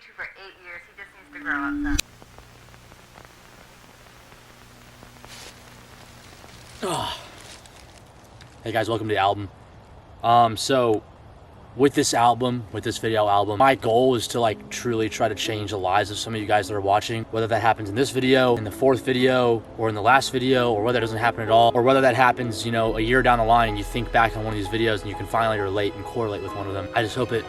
you for 8 years. He just needs to grow up some. Hey guys, welcome to the album. So with this video album, my goal is to like truly try to change the lives of some of you guys that are watching, whether that happens in this video, in the fourth video, or in the last video, or whether it doesn't happen at all, or whether that happens, you know, a year down the line and you think back on one of these videos and you can finally relate and correlate with one of them. I just hope it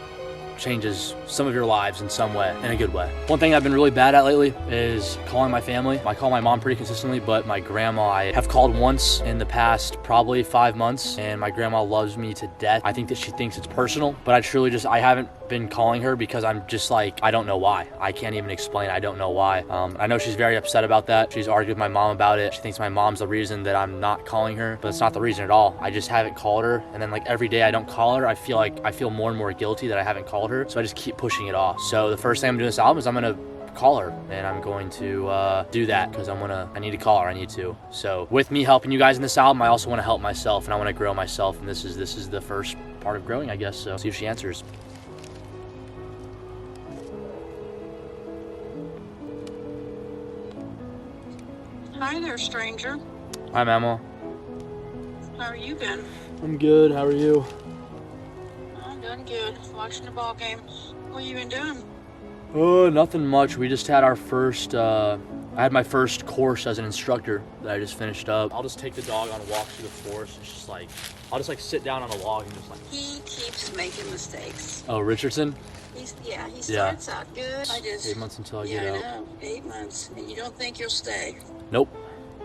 changes some of your lives in some way, in a good way. One thing I've been really bad at lately is calling my family. I call my mom pretty consistently, but my grandma I have called once in the past probably 5 months, and my grandma loves me to death. I think that she thinks it's personal, but I haven't been calling her because I'm just like, I don't know why. I can't even explain. I don't know why. I know she's very upset about that. She's argued with my mom about it. She thinks my mom's the reason that I'm not calling her, but it's not the reason at all. I just haven't called her, and then like every day I don't call her, I feel more and more guilty that I haven't called her, so I just keep pushing it off. So the first thing I'm doing this album is I'm gonna call her, and I'm going to do that because I need to call her. I need to. So with me helping you guys in this album, I also want to help myself, and I want to grow myself, and this is the first part of growing, I guess. So see if she answers. Hi there, stranger. Hi, Mama. How are you been? I'm good. How are you? I'm doing good. Watching the ball game. What you been doing? Oh, nothing much. We just had our first, I had my first course as an instructor that I just finished up. I'll just take the dog on walks through the forest. It's just like, I'll just like sit down on a log and just like. He keeps making mistakes. Oh, Richardson? He starts out good. 8 months until I get get out. I know. 8 months. And you don't think you'll stay. Nope.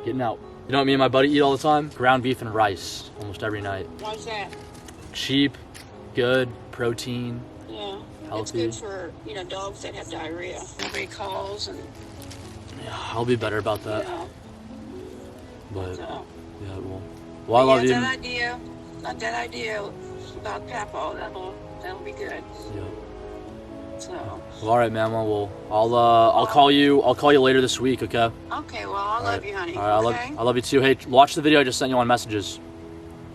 Getting out. You know what me and my buddy eat all the time? Ground beef and rice, almost every night. Why's that? Cheap, good, protein, Yeah. healthy. It's good for, dogs that have diarrhea. Nobody calls and, Yeah, I'll be better about that. But, so. yeah, well, I love you. That idea about Papa, that'll be good. Yeah. So. Well, all right, Mama. Well, I'll call you later this week, okay? Okay, well, I love you, honey. All right, okay? I love you too. Hey, watch the video I just sent you on messages.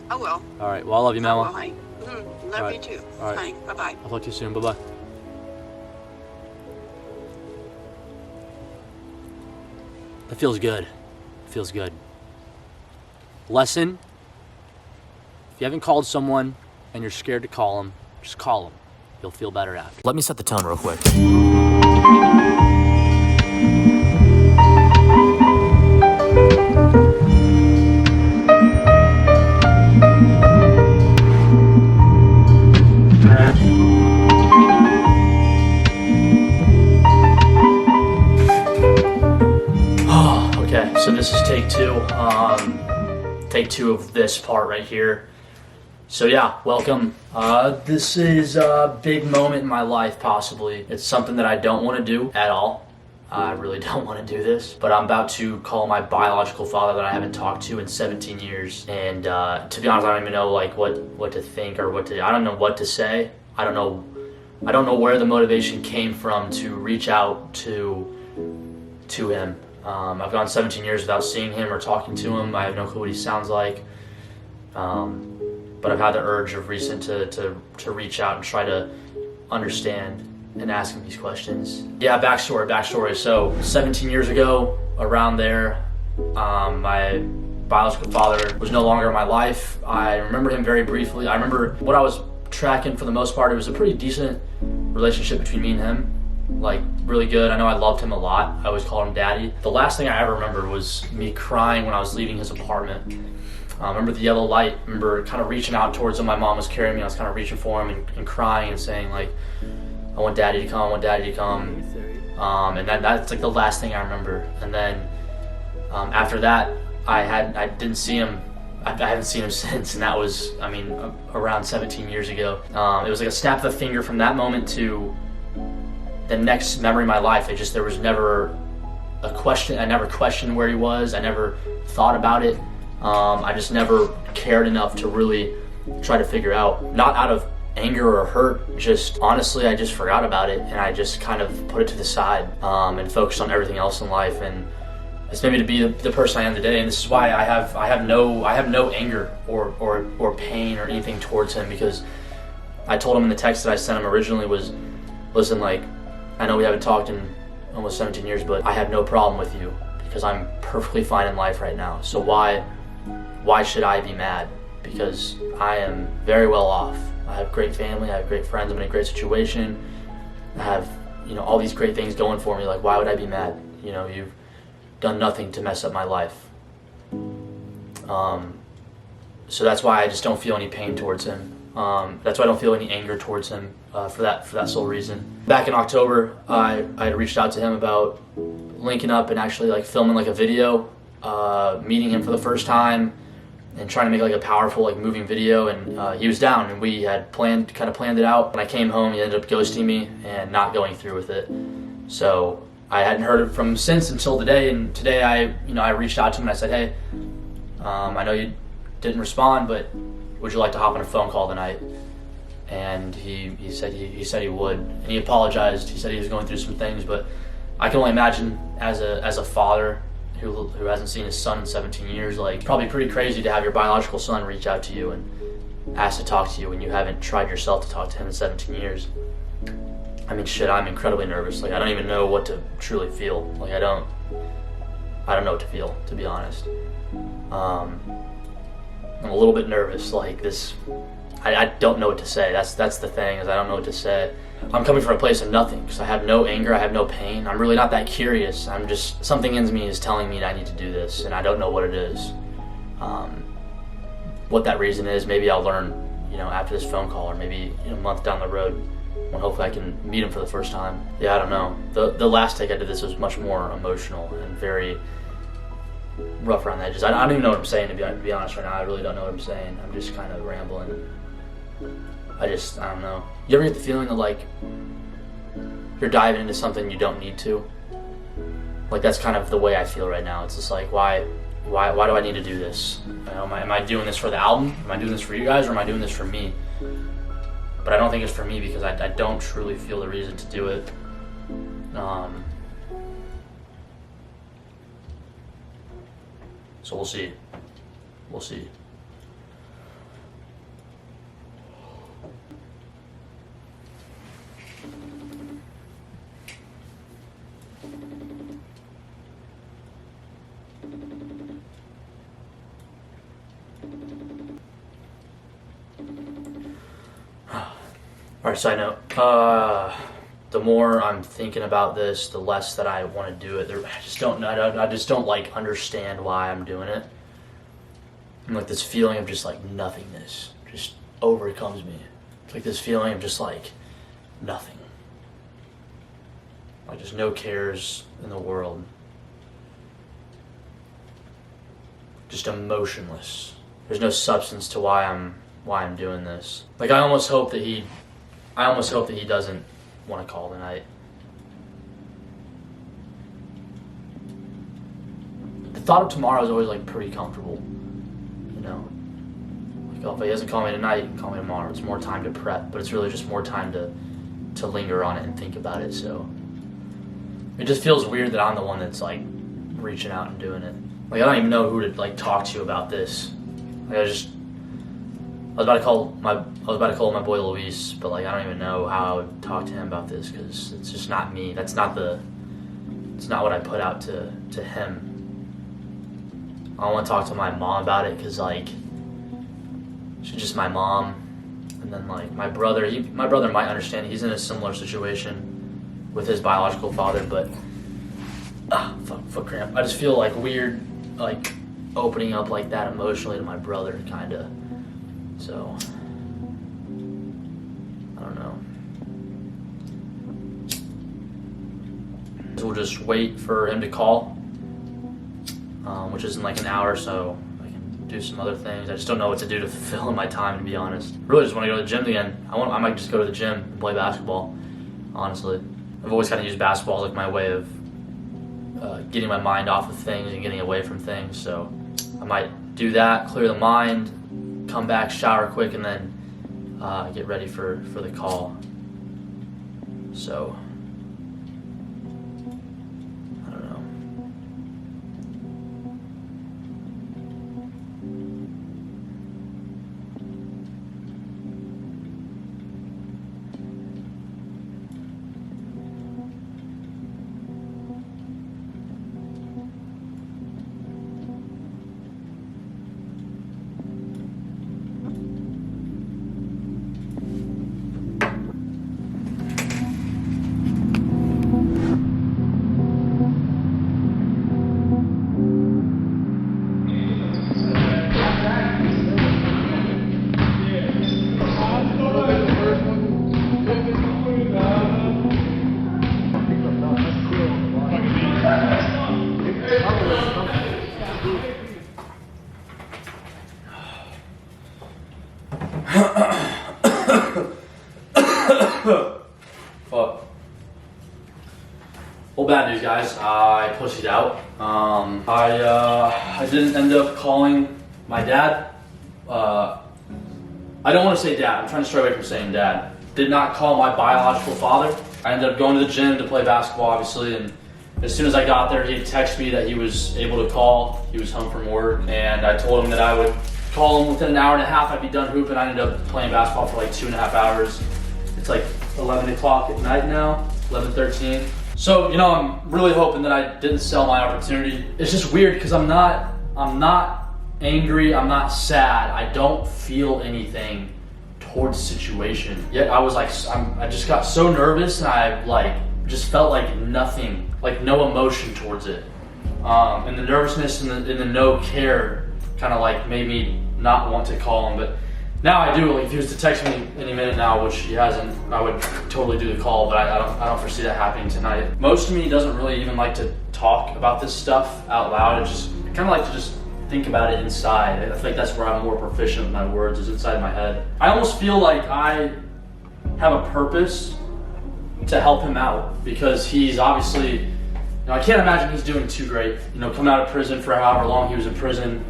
I will. All right, well, I love you, Mama. I will, honey. Love All you right. too. All right. Honey, bye-bye. I'll talk to you soon. Bye-bye. That feels good. Feels good. Lesson: if you haven't called someone and you're scared to call them, just call them. You'll feel better after. Let me set the tone real quick. Okay, so this is take two. Take two of this part right here. So yeah, welcome. This is a big moment in my life, possibly. It's something that I don't want to do at all. I really don't want to do this, but I'm about to call my biological father that I haven't talked to in 17 years. And to be honest, I don't even know like what to think or I don't know what to say. I don't know where the motivation came from to reach out to him. I've gone 17 years without seeing him or talking to him. I have no clue what he sounds like. But I've had the urge of recent to reach out and try to understand and ask him these questions. Yeah, backstory. So 17 years ago, around there, my biological father was no longer in my life. I remember him very briefly. I remember what I was tracking for the most part. It was a pretty decent relationship between me and him. Like, really good. I know I loved him a lot. I always called him daddy. The last thing I ever remember was me crying when I was leaving his apartment. I remember the yellow light. I remember kind of reaching out towards him. My mom was carrying me. I was kind of reaching for him and crying and saying like, I want daddy to come, I want daddy to come. And that's like the last thing I remember. And then after that, I didn't see him. I haven't seen him since, and that was, around 17 years ago. It was like a snap of the finger from that moment to the next memory of my life. There was never a question. I never questioned where he was. I never thought about it. I just never cared enough to really try to figure out, not out of anger or hurt, just honestly, I just forgot about it, and I just kind of put it to the side and focused on everything else in life. And it's made me to be the person I am today. And this is why I have no anger or pain or anything towards him, because I told him in the text that I sent him originally was, listen, like, I know we haven't talked in almost 17 years, but I have no problem with you because I'm perfectly fine in life right now. So why should I be mad? Because I am very well off. I have great family, I have great friends, I'm in a great situation. I have, all these great things going for me. Like, why would I be mad? You've done nothing to mess up my life. So that's why I just don't feel any pain towards him. That's why I don't feel any anger towards him for that sole reason. Back in October, I had reached out to him about linking up and actually like filming like a video, meeting him for the first time, and trying to make like a powerful like moving video. And he was down, and we had planned it out. When I came home, he ended up ghosting me and not going through with it. So I hadn't heard from him since until today. And today I reached out to him and I said, hey, I know you didn't respond, but would you like to hop on a phone call tonight? And he said he would, and he apologized. He said he was going through some things, but I can only imagine as a father who hasn't seen his son in 17 years, like, probably pretty crazy to have your biological son reach out to you and ask to talk to you when you haven't tried yourself to talk to him in 17 years. I mean, shit, I'm incredibly nervous. Like, I don't even know what to truly feel. Like, I don't know what to feel, to be honest. I'm a little bit nervous. Like, this, I don't know what to say. That's the thing, is I don't know what to say. I'm coming from a place of nothing because I have no anger, I have no pain. I'm really not that curious. I'm just, something in me is telling me I need to do this, and I don't know what it is. What that reason is, maybe I'll learn, after this phone call, or maybe a month down the road when hopefully I can meet him for the first time. Yeah, I don't know. The last take I did this was much more emotional and very rough around the edges. I don't even know what I'm saying, to be honest right now. I really don't know what I'm saying. I'm just kind of rambling. I don't know. You ever get the feeling that, like, you're diving into something you don't need to? Like, that's kind of the way I feel right now. It's just like, why do I need to do this? Am I doing this for the album? Am I doing this for you guys, or am I doing this for me? But I don't think it's for me because I don't truly feel the reason to do it. So we'll see. We'll see. Alright, side note. The more I'm thinking about this, the less that I want to do it. I just don't like understand why I'm doing it. And like this feeling of just like nothingness just overcomes me. It's like this feeling of just like nothing. Like just no cares in the world. Just emotionless. There's no substance to why I'm doing this. Like I almost hope that he doesn't want to call tonight. The thought of tomorrow is always like pretty comfortable, Like, oh, if he doesn't call me tonight, he can call me tomorrow. It's more time to prep, but it's really just more time to linger on it and think about it. So it just feels weird that I'm the one that's like reaching out and doing it. Like I don't even know who to like talk to about this. Like I was about to call my boy Luis, but like I don't even know how I would talk to him about this because it's just not me. It's not what I put out to him. I want to talk to my mom about it because like she's just my mom, and then like my brother might understand. He's in a similar situation with his biological father, but foot cramp. I just feel like weird, like opening up like that emotionally to my brother, kind of. So, I don't know. So we'll just wait for him to call, which is in like an hour, so I can do some other things. I just don't know what to do to fill in my time, to be honest. Really just want to go to the gym again. I might just go to the gym and play basketball, honestly. I've always kind of used basketball as like my way of getting my mind off of things and getting away from things, so I might do that, clear the mind, come back, shower quick, and then get ready for the call. So, I don't know. Well, bad news, guys. I pussied out. I didn't end up calling my dad. I don't want to say dad. I'm trying to stray away from saying dad. Did not call my biological father. I ended up going to the gym to play basketball, obviously, and as soon as I got there, he texted me that he was able to call. He was home from work, and I told him that I would call him within an hour and a half. I'd be done hooping. I ended up playing basketball for like 2.5 hours. It's like 11 o'clock at night now, 11:13. So, I'm really hoping that I didn't sell my opportunity. It's just weird because I'm not angry, I'm not sad. I don't feel anything towards the situation. Yet I was like, I just got so nervous, and I just felt like nothing, like no emotion towards it. And the nervousness and the no care kind of like made me not want to call him. But now I do. Like if he was to text me any minute now, which he hasn't, I would totally do the call. But I don't foresee that happening tonight. Most of me doesn't really even like to talk about this stuff out loud. I kind of like to just think about it inside. I feel like that's where I'm more proficient with my words, is inside my head. I almost feel like I have a purpose to help him out because he's obviously, I can't imagine he's doing too great. Coming out of prison for however long he was in prison,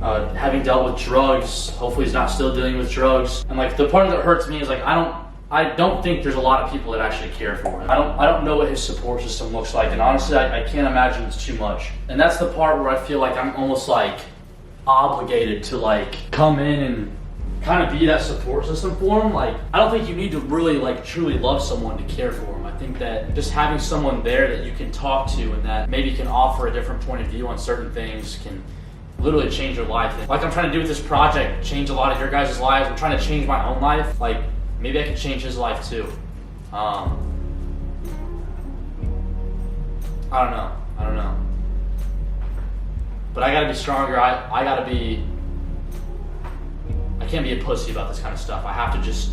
having dealt with drugs. Hopefully he's not still dealing with drugs. And like the part that hurts me is like I don't think there's a lot of people that actually care for him. I don't know what his support system looks like, and honestly, I can't imagine it's too much. And that's the part where I feel like I'm almost like obligated to like come in and kind of be that support system for him. Like, I don't think you need to really like truly love someone to care for him. I think that just having someone there that you can talk to and that maybe can offer a different point of view on certain things can literally change your life. And like I'm trying to do with this project, change a lot of your guys' lives. I'm trying to change my own life. Like, maybe I can change his life too. I don't know. But I gotta be stronger. I can't be a pussy about this kind of stuff. I have to just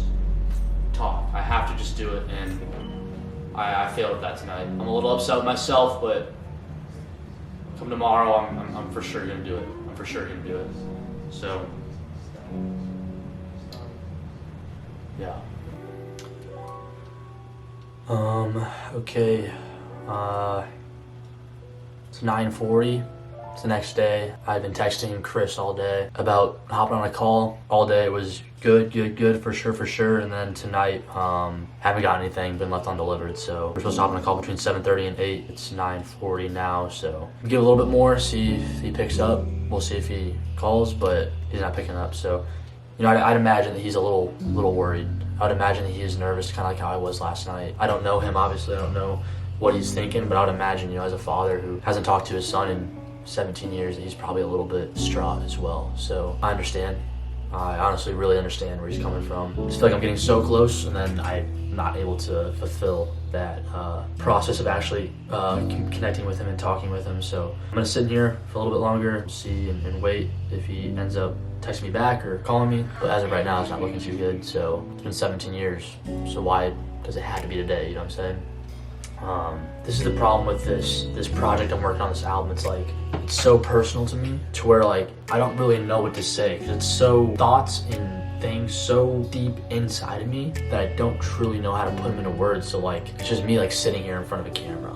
talk. I have to just do it, and I failed at that tonight. I'm a little upset with myself, but come tomorrow, I'm for sure gonna do it. I'm for sure gonna do it. So, yeah. Okay. It's 9:40. It's the next day. I've been texting Chris all day about hopping on a call all day. It was good, for sure. And then tonight, haven't got anything, been left undelivered. So we're supposed to hop on a call between 7:30 and 8. It's 9:40 now, so give a little bit more, see if he picks up. We'll see if he calls, but he's not picking up. So, I'd imagine that he's a little worried. I'd imagine that he is nervous, kind of like how I was last night. I don't know him, obviously. I don't know what he's thinking, but I would imagine, as a father who hasn't talked to his son in 17 years, he's probably a little bit distraught as well. So I understand. I honestly really understand where he's coming from. I just feel like I'm getting so close, and then I'm not able to fulfill that process of actually connecting with him and talking with him. So I'm gonna sit in here for a little bit longer, see and wait if he ends up texting me back or calling me. But as of right now, it's not looking too good. So it's been 17 years. So why does it have to be today? You know what I'm saying? This is the problem with this project I'm working on, this album. It's like, it's so personal to me to where like I don't really know what to say, because it's so thoughts and things so deep inside of me that I don't truly know how to put them into words. So like it's just me like sitting here in front of a camera,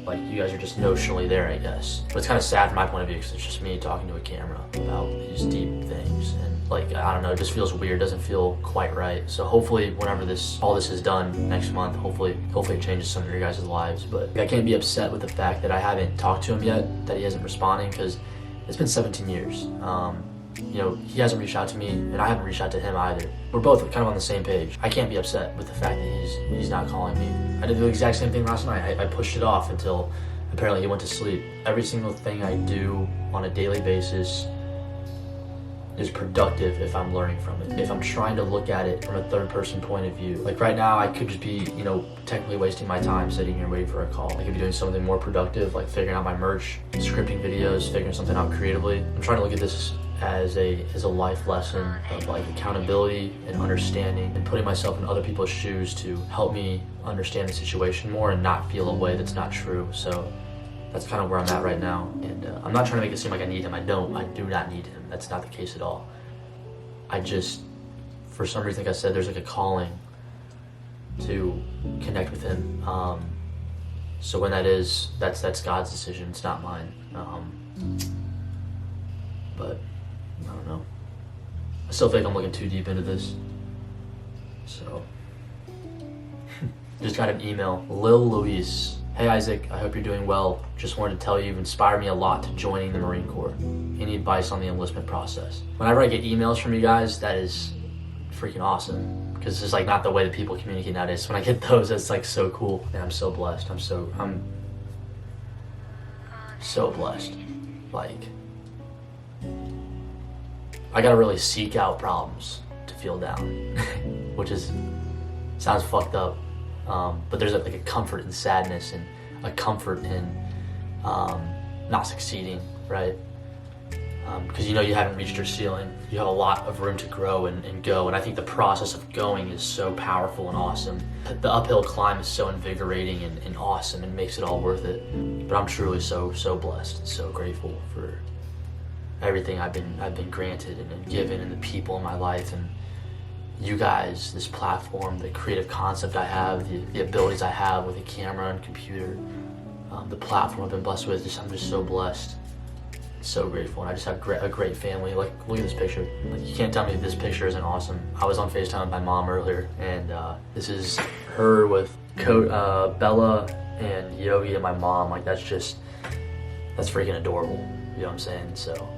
like you guys are just notionally there, I guess. But it's kind of sad from my point of view because it's just me talking to a camera about these deep things, and like I don't know, it just feels weird, doesn't feel quite right. So hopefully whenever all this is done next month, hopefully it changes some of your guys' lives. But I can't be upset with the fact that I haven't talked to him yet, that he isn't responding, because it's been 17 years. He hasn't reached out to me, and I haven't reached out to him either. We're both kind of on the same page. I can't be upset with the fact that he's not calling me. I did the exact same thing last night. I pushed it off until apparently he went to sleep. Every single thing I do on a daily basis is productive if I'm learning from it. If I'm trying to look at it from a third person point of view. Like right now, I could just be, technically wasting my time sitting here waiting for a call. I could be doing something more productive, like figuring out my merch, scripting videos, figuring something out creatively. I'm trying to look at this as a life lesson of like accountability and understanding, and putting myself in other people's shoes to help me understand the situation more and not feel a way that's not true. So that's kind of where I'm at right now. And I'm not trying to make it seem like I need him. I do not need him. That's not the case at all. I just, for some reason, like I said, there's like a calling to connect with him. So when that is, that's God's decision. It's not mine. But I don't know. I still think I'm looking too deep into this. So just got an email. Lil Luis. Hey Isaac, I hope you're doing well. Just wanted to tell you you've inspired me a lot to joining the Marine Corps. Any advice on the enlistment process? Whenever I get emails from you guys, that is freaking awesome. Because it's like not the way that people communicate nowadays. When I get those, it's like so cool. And I'm so blessed. I'm so blessed. Like, I gotta really seek out problems to feel down. Which sounds fucked up. But there's like a comfort in sadness and a comfort in not succeeding, right? Because you know you haven't reached your ceiling. You have a lot of room to grow and go. And I think the process of going is so powerful and awesome. The uphill climb is so invigorating and awesome and makes it all worth it. But I'm truly so blessed and so grateful for everything I've been granted and given, and the people in my life, and you guys, this platform, the creative concept I have, the abilities I have with a camera and computer, the platform I've been blessed with. I'm just so blessed, so grateful, and I just have a great family. Like, look at this picture. Like, you can't tell me this picture isn't awesome. I was on FaceTime with my mom earlier, and this is her with Bella and Yogi and my mom. Like, that's freaking adorable. You know what I'm saying? So.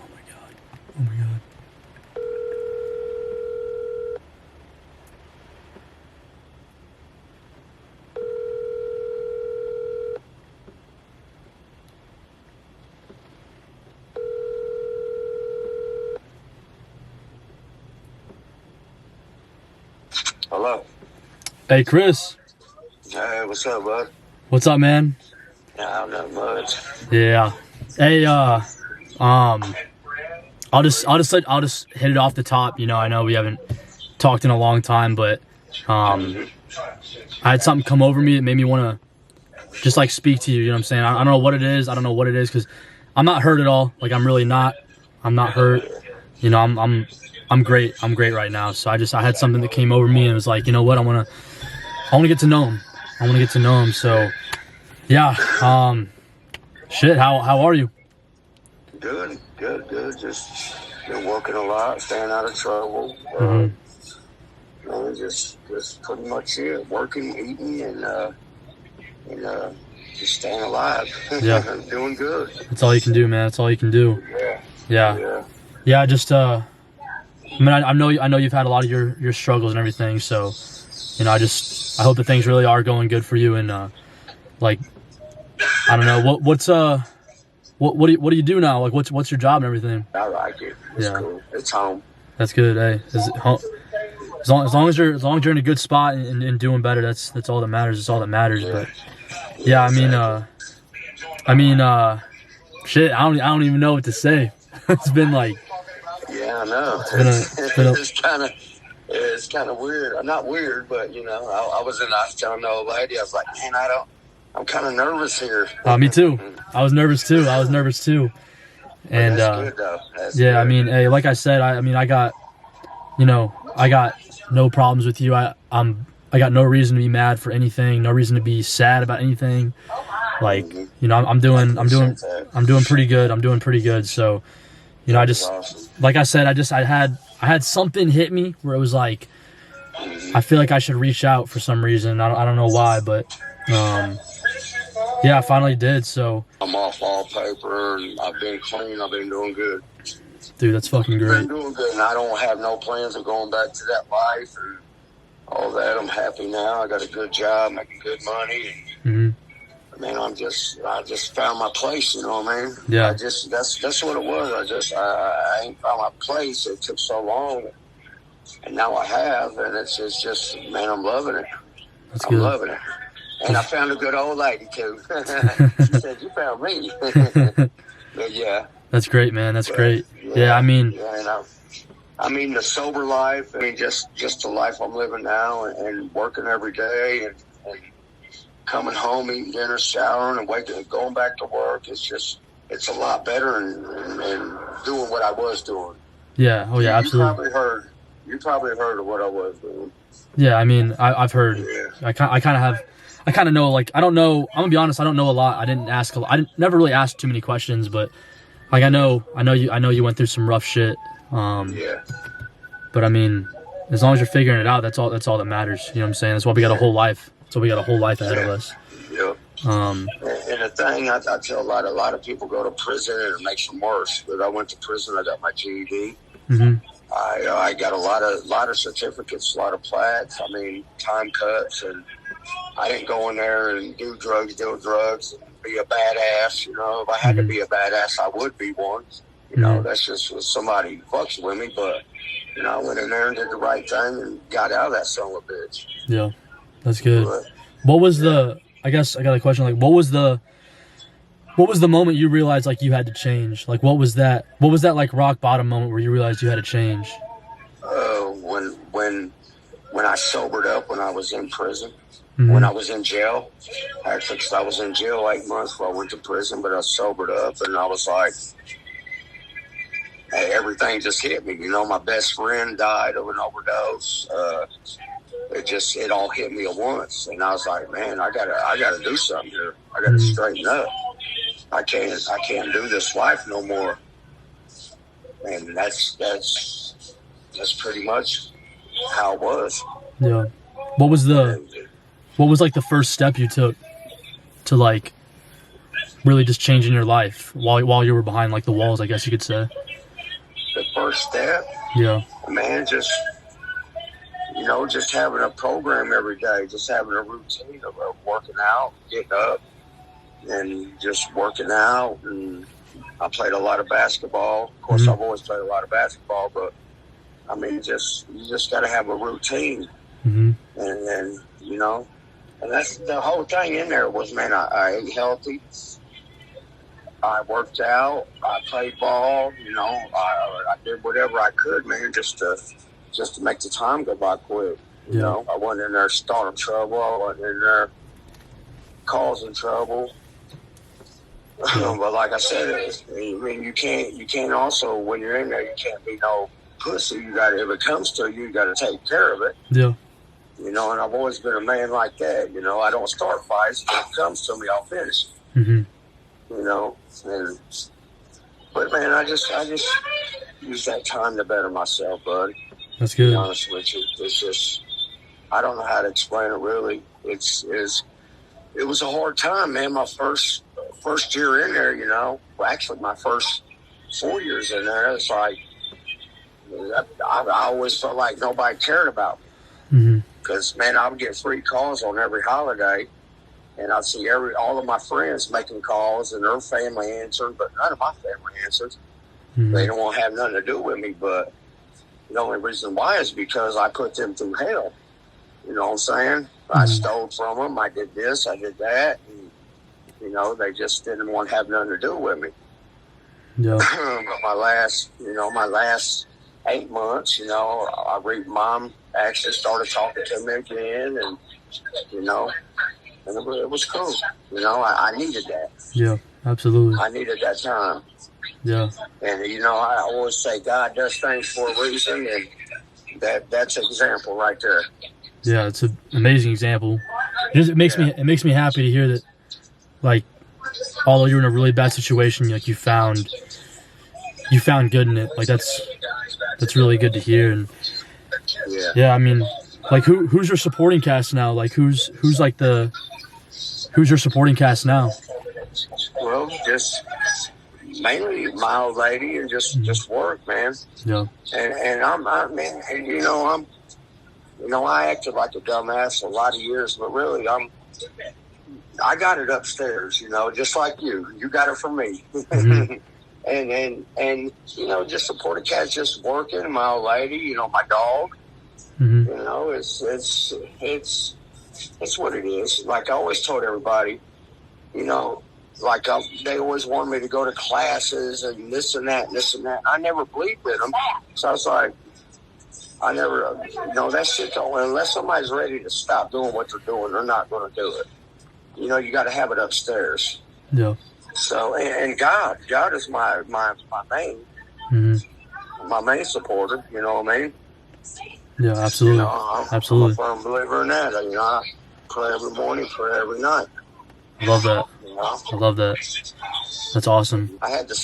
Oh my God. Hello. Hey Chris. Hey, what's up, bud? What's up, man? Nah, not much. Yeah. Hey, I'll just hit it off the top. You know, I know we haven't talked in a long time, but I had something come over me that made me want to just like speak to you. You know what I'm saying? I don't know what it is. I don't know what it is, because I'm not hurt at all. Like, I'm really not. I'm not hurt. You know, I'm great. I'm great right now. So I had something that came over me and it was like, you know what? I want to get to know him. I want to get to know him. So yeah. Shit. How are you? Good. Just been working a lot, staying out of trouble. You know, just pretty much it. Working, eating, and just staying alive. Yeah. Doing good. That's all you can do, man. That's all you can do. Yeah. Just I mean, I know you've had a lot of your struggles and everything. So, you know, I hope that things really are going good for you. And like, I don't know what do you do now? Like, what's your job and everything? I like it. It's cool. It's home. That's good. Hey, as long as you're in a good spot and doing better, that's all that matters. It's all that matters. Yeah. But yeah, I mean, shit. I don't even know what to say. It's been like. Yeah, I know. It's kind of weird. Not weird, but you know, I was telling the old lady, I was like, man, I'm kind of nervous here. Me too. I was nervous too. And that's good, though. That's yeah, good. I mean, hey, like I said, I got no problems with you. I got no reason to be mad for anything. No reason to be sad about anything. Like, you know, I'm doing pretty good. I'm doing pretty good. So, you know, like I said, I had something hit me where it was like, I feel like I should reach out for some reason. I don't know why, but yeah, I finally did. So I'm off all paper, and I've been clean. I've been doing good. Dude, that's fucking I've great. been doing good, and I don't have no plans of going back to that life. And all that. I'm happy now. I got a good job, making good money. And, man, I just found my place. You know what I mean? Yeah. That's what it was. I ain't found my place. It took so long, and now I have, and it's just, man, I'm loving it. That's I'm good. loving it. And I found a good old lady too. She said, "You found me." But yeah. That's great, man. That's great. Yeah, I mean, I mean the sober life. I mean just the life I'm living now, and working every day, and coming home, eating dinner, showering, and waking, and going back to work. It's a lot better, and doing what I was doing. Yeah. Oh yeah, absolutely. You probably heard of what I was doing. Yeah, I mean, I've heard. Yeah. I kind of know. Like, I don't know. I'm gonna be honest. I don't know a lot. I never really asked too many questions, but like I know you went through some rough shit. Yeah. But I mean, as long as you're figuring it out, that's all that matters. You know what I'm saying? That's why we got a whole life. So we got a whole life ahead of us. Yep. And the thing I tell a lot of people go to prison and it makes them worse. But I went to prison. I got my GED. I got a lot of certificates, a lot of plats. I mean, time cuts, and I didn't go in there and do drugs, and be a badass. You know, if I had to be a badass, I would be one. You know, that's just if somebody fucks with me. But you know, I went in there and did the right thing and got out of that son of a bitch. Yeah, that's good. What was the? I guess I got a question. Like, what was the moment you realized like you had to change? Like, what was that like rock bottom moment where you realized you had to change? When I sobered up when I was in prison, when I was in jail. Actually, 'cause I was in jail 8 months before I went to prison, but I sobered up and I was like, hey, everything just hit me. You know, my best friend died of an overdose. It all hit me at once, and I was like, man, I gotta do something here. I gotta straighten up. I can't do this life no more. And that's pretty much how it was. Yeah. What was like the first step you took to like really just changing your life while you were behind like the walls, I guess you could say? The first step? Yeah. Man, just having a program every day, just having a routine of working out, getting up, and just working out. And I played a lot of basketball. Of course, I've always played a lot of basketball, but I mean, you just got to have a routine. And then, you know, and that's the whole thing in there was, man, I ate healthy. I worked out. I played ball. You know, I did whatever I could, man, just to make the time go by quick. You know, I wasn't in there starting trouble. I wasn't in there causing trouble. But like I said, I mean, you can't also, when you're in there, you can't be no pussy. You got to, if it comes to you, you got to take care of it. Yeah. You know, and I've always been a man like that. You know, I don't start fights. If it comes to me, I'll finish. You know, but man, I just use that time to better myself, bud. That's good. To be honest with you, it's just, I don't know how to explain it really. It was a hard time, man. My first year in there, you know, well, actually my first 4 years in there, it's like, I always felt like nobody cared about me. Because, man, I would get free calls on every holiday, and I'd see all of my friends making calls, and their family answered, but none of my family answered. They don't want to have nothing to do with me, but the only reason why is because I put them through hell. You know what I'm saying? I stole from them. I did this. I did that. And, you know, they just didn't want to have nothing to do with me. Yeah. But my last 8 months, you know, Mom actually started talking to me again, and, you know, and it was cool. You know, I needed that. Yeah, absolutely. I needed that time. Yeah. And, you know, I always say God does things for a reason, and that's an example right there. Yeah, it's an amazing example. It makes me happy to hear that, like, although you're in a really bad situation, like you found good in it. Like that's really good to hear. And yeah, I mean, like who's your supporting cast now? Like who's your supporting cast now? Well, just mainly my old lady and just work, man. Yeah. And I'm I acted like a dumbass a lot of years, but really, I got it upstairs, just like you. You got it from me. Mm-hmm. and just supporting cats, just working. My old lady, my dog. Mm-hmm. It's what it is. Like I always told everybody, they always wanted me to go to classes and this and that and this and that. I never believed in them, so I was like, I never, that shit don't. Unless somebody's ready to stop doing what they're doing, they're not going to do it. You got to have it upstairs. Yeah. So and God is my main, my main supporter. You know what I mean? Yeah, absolutely. Absolutely. I'm a firm believer in that. I pray every morning, pray every night. I love that. I love that. That's awesome. I was the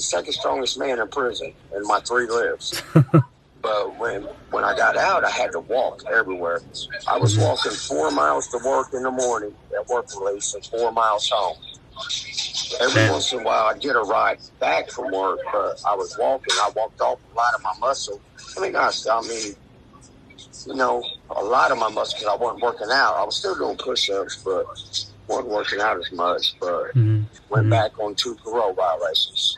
second strongest man in prison in my 3 lives. But when I got out, I had to walk everywhere. I was walking 4 miles to work in the morning at work release and 4 miles home. Every once in a while, I'd get a ride back from work, but I was walking. I walked off a lot of my muscle. A lot of my muscle because I wasn't working out. I was still doing push-ups, but wasn't working out as much. But went back on 2 parole violations.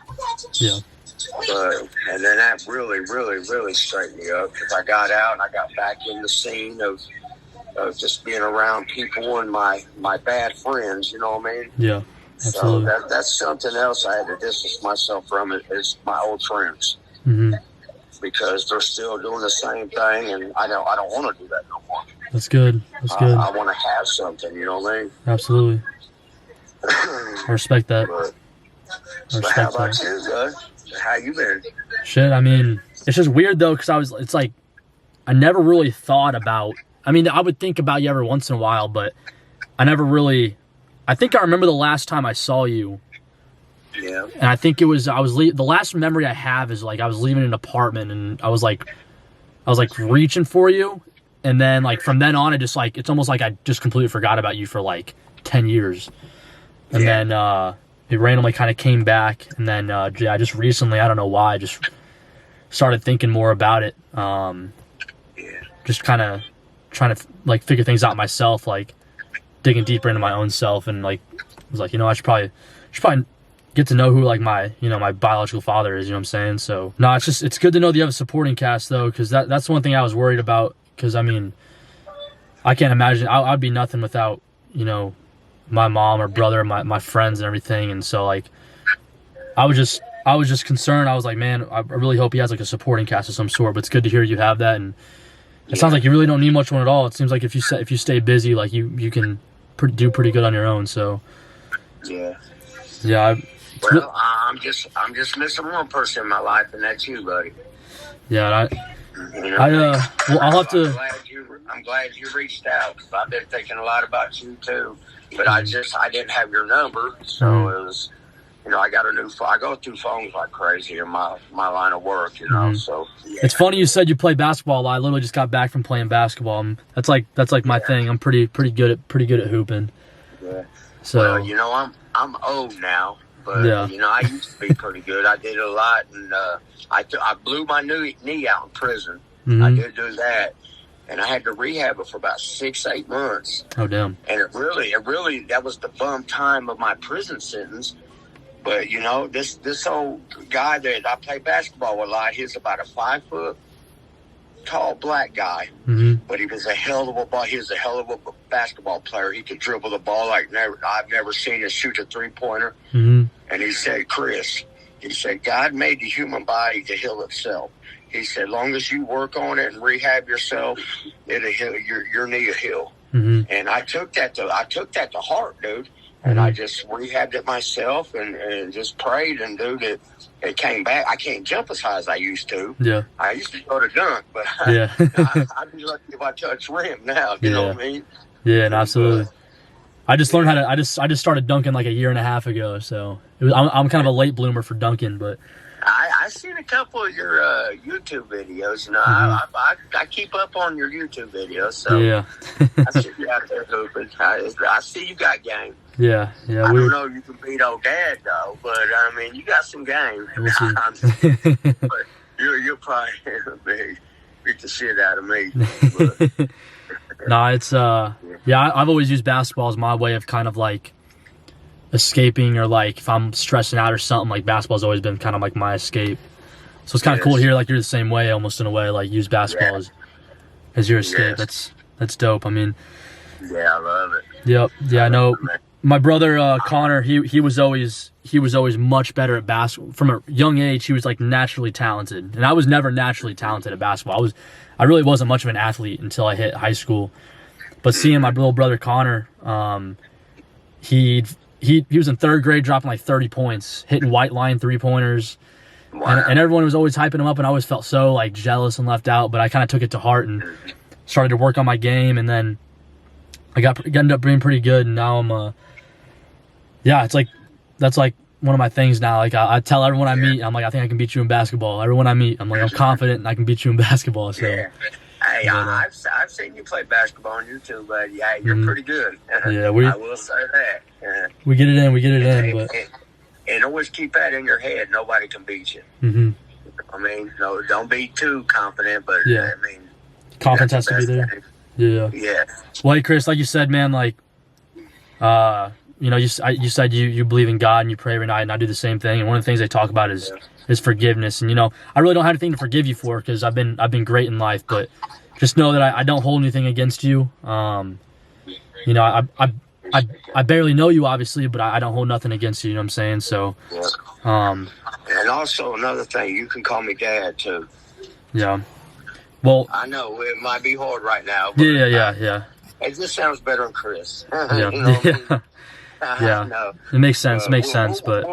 Yeah. And then that really, really, really straightened me up because I got out and I got back in the scene of just being around people and my bad friends. You know what I mean? Yeah. Absolutely. So that's something else I had to distance myself from is my old friends. Mm-hmm. Because they're still doing the same thing, and I don't want to do that no more. That's good. That's good. I want to have something, you know what I mean? Absolutely. I respect that. But how about you, bud? How you been? Shit, it's just weird though, because it's like, I never really thought about, I would think about you every once in a while, but I never really, I think I remember the last time I saw you. Yeah. And I think it was, the last memory I have is like, I was leaving an apartment and I was like reaching for you. And then like, from then on, it's almost like I just completely forgot about you for like 10 years. And then, it randomly kind of came back. And then, just recently, I don't know why, I just started thinking more about it. Just kind of trying to like figure things out myself, like digging deeper into my own self. And like, I was like, I should probably get to know who like my biological father is, you know what I'm saying? So no, it's good to know that you have a supporting cast though, because that's one thing I was worried about, because I can't imagine I'd be nothing without my mom or brother, my friends and everything. And so like I was just concerned. I was like, man, I really hope he has like a supporting cast of some sort. But it's good to hear you have that, and it sounds like you really don't need much one at all. It seems like if you stay busy, like you can do pretty good on your own. So yeah. Well, I'm just missing one person in my life, and that's you, buddy. Yeah, well, I'll have to. I'm glad you reached out, because I've been thinking a lot about you too. But I didn't have your number, so it was, I got a new phone. I go through phones like crazy in my line of work, So yeah. It's funny you said you play basketball a lot. I literally just got back from playing basketball. That's like my thing. I'm pretty good at hooping. Yeah. So well, I'm old now. But, I used to be pretty good. I did a lot, and I blew my knee out in prison. Mm-hmm. I did do that, and I had to rehab it for about 6-8 months. Oh, damn. And it really, that was the bum time of my prison sentence. But, this old guy that I play basketball with a lot, he's about a 5-foot tall black guy. Mm-hmm. But he was a hell of a basketball player. He could dribble the ball like I've never seen him shoot a 3-pointer. Mm-hmm. And he said, Chris, God made the human body to heal itself. He said, long as you work on it and rehab yourself, it'll heal, your knee will heal. Mm-hmm. And I took that to heart, dude. And I just rehabbed it myself and just prayed, and dude, it came back. I can't jump as high as I used to. Yeah. I used to go to dunk, but yeah. I'd be lucky if I touch rim now. You know what I mean? Yeah, and absolutely. I just learned how to. I just started dunking like a year and a half ago, so I'm kind of a late bloomer for dunking, but. I seen a couple of your YouTube videos. I keep up on your YouTube videos, so yeah. I see you out there hooping. I see you got game. Yeah. I don't know if you can beat old dad though, but you got some game. We'll see. But you're probably big. beat the shit out of me. Nah, it's yeah. I've always used basketball as my way of kind of like escaping, or like if I'm stressing out or something, like basketball's always been kind of like my escape. So it's kind of cool to hear like you're the same way, almost in a way, like use basketball as your escape. That's dope. I mean, yeah, I love it. Yep. Yeah, I know. My brother Connor, he was always much better at basketball from a young age. He was like naturally talented, and I was never naturally talented at basketball. I really wasn't much of an athlete until I hit high school. But seeing my little brother Connor, he was in third grade, dropping like 30 points, hitting white line 3-pointers. Wow. And everyone was always hyping him up, and I always felt so like jealous and left out. But I kind of took it to heart and started to work on my game, and then I ended up being pretty good. And now I'm yeah, it's like that's like one of my things now. Like I tell everyone I meet, I'm like, I think I can beat you in basketball. Everyone I meet, I'm like, I'm confident and I can beat you in basketball. So yeah. Hey, I've seen you play basketball on YouTube, but yeah, you're pretty good. Yeah, I will say that. We get it in, but and always keep that in your head. Nobody can beat you. I mean, no, don't be too confident, but yeah, I mean, confidence has to be there. Yeah. Yeah. Well, hey, Chris, like you said, man, like, you know, you said you believe in God and you pray every night, and I do the same thing. And one of the things they talk about is forgiveness. And you know, I really don't have anything to forgive you for, because I've been great in life. But just know that I don't hold anything against you. You know, I barely know you, obviously, but I don't hold nothing against you. You know what I'm saying? So, and also another thing, you can call me Dad too. Yeah. Well, I know it might be hard right now. But yeah. It just sounds better than Chris. Yeah. You know what I mean? Yeah. No. It makes sense. But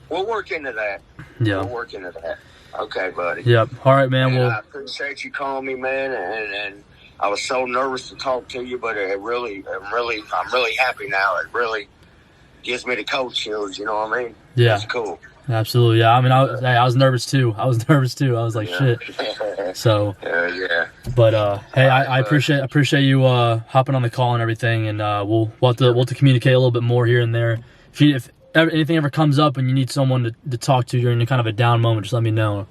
we'll work into that. Yeah. We'll work into that. Okay, buddy. Yep. All right, man. And Well, I appreciate you calling me, man. And I was so nervous to talk to you, but I'm really happy now. It really gives me the cold chills. You know what I mean? Yeah. It's cool. Absolutely. Yeah. I mean, I was nervous too. I was was like, shit. So. Yeah. But hey, I appreciate you hopping on the call and everything, and we'll have to communicate a little bit more here and there. If anything ever comes up and you need someone to talk to during kind of a down moment, just let me know.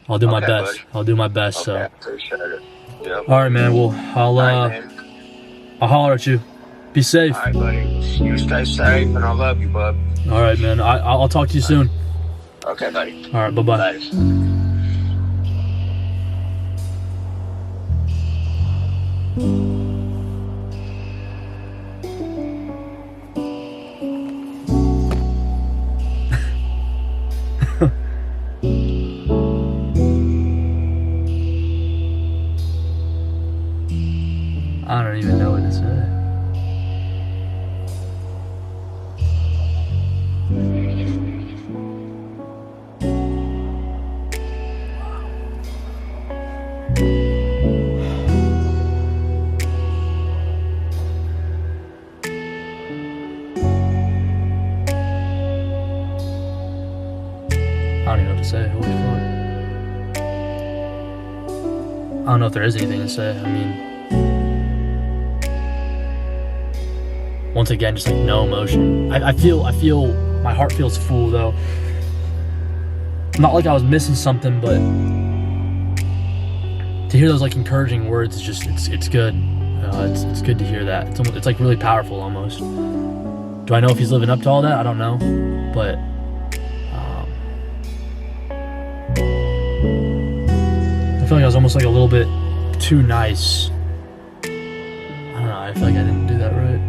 I'll do my best. Buddy. I'll do my best. So. Appreciate it. Yep. All right, man. Well, I'll holler at you. Be safe. All right, buddy. You stay safe, and I love you, bud. All right, man. I'll talk to you soon. Okay, buddy. All right. Bye-bye. Bye. I don't even know what to say. I don't even know what to say. Holy fuck. I don't know if there is anything to say. I mean, once again, just like no emotion. I feel my heart feels full though. Not like I was missing something, but to hear those like encouraging words is just it's good. It's good to hear that. It's like really powerful almost. Do I know if he's living up to all that? I don't know, but I feel like I was almost like a little bit too nice. I don't know. I feel like I didn't do that right.